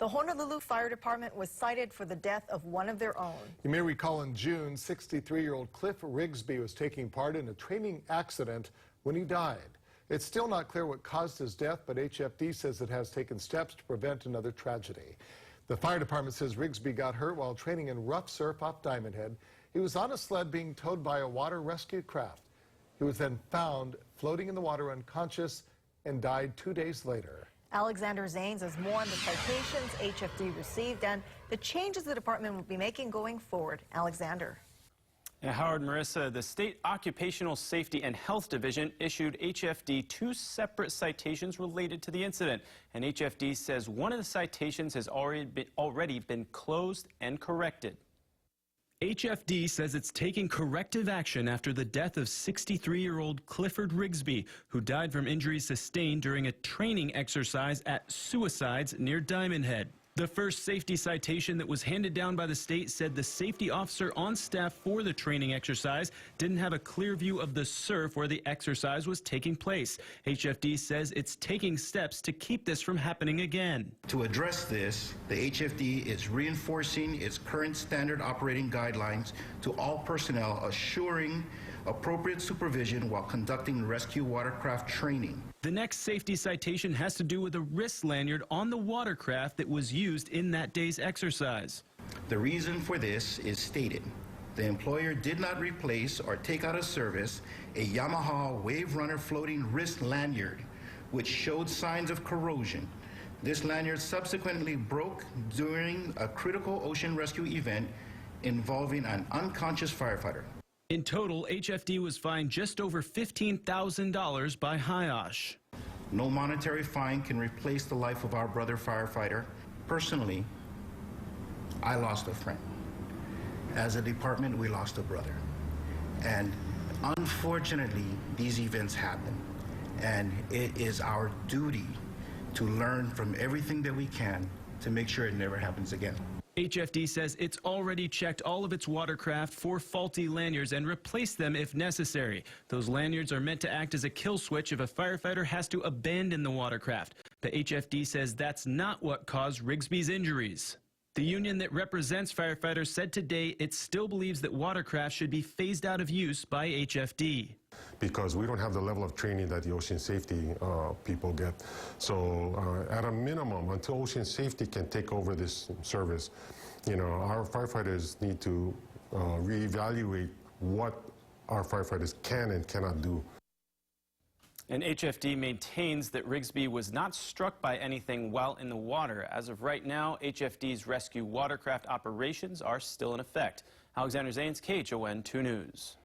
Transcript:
The Honolulu Fire Department was cited for the death of one of their own. You may recall in June, 63-year-old Cliff Rigsby was taking part in a training accident when he died. It's still not clear what caused his death, but HFD says it has taken steps to prevent another tragedy. The fire department says Rigsby got hurt while training in rough surf off Diamond Head. He was on a sled being towed by a water rescue craft. He was then found floating in the water unconscious and died 2 days later. Alexander Zanes has more on the citations HFD received and the changes the department will be making going forward. Alexander. Howard, Marissa, the State Occupational Safety and Health Division issued HFD 2 separate citations related to the incident. And HFD says one of the citations has already been closed and corrected. HFD says it's taking corrective action after the death of 63-year-old Clifford Rigsby, who died from injuries sustained during a training exercise at Suicides near Diamond Head. The first safety citation that was handed down by the state said the safety officer on staff for the training exercise didn't have a clear view of the surf where the exercise was taking place. HFD says it's taking steps to keep this from happening again. To address this, the HFD is reinforcing its current standard operating guidelines to all personnel, assuring appropriate supervision while conducting rescue watercraft training. The next safety citation has to do with a wrist lanyard on the watercraft that was used in that day's exercise. The reason for this is stated. The employer did not replace or take out of service a Yamaha Wave Runner floating wrist lanyard, which showed signs of corrosion. This lanyard subsequently broke during a critical ocean rescue event involving an unconscious firefighter. In total, HFD was fined just over $15,000 by HIOSH. No monetary fine can replace the life of our brother firefighter. Personally, I lost a friend. As a department, we lost a brother. And unfortunately, these events happen. And it is our duty to learn from everything that we can to make sure it never happens again. HFD says it's already checked all of its watercraft for faulty lanyards and replaced them if necessary. Those lanyards are meant to act as a kill switch if a firefighter has to abandon the watercraft. The HFD says that's not what caused Rigsby's injuries. The union that represents firefighters said today it still believes that watercraft should be phased out of use by HFD. Because we don't have the level of training that the ocean safety people get. So at a minimum, until ocean safety can take over this service, our firefighters need to reevaluate what our firefighters can and cannot do. And HFD maintains that Rigsby was not struck by anything while in the water. As of right now, HFD's rescue watercraft operations are still in effect. Alexander Zanes, KHON 2 News.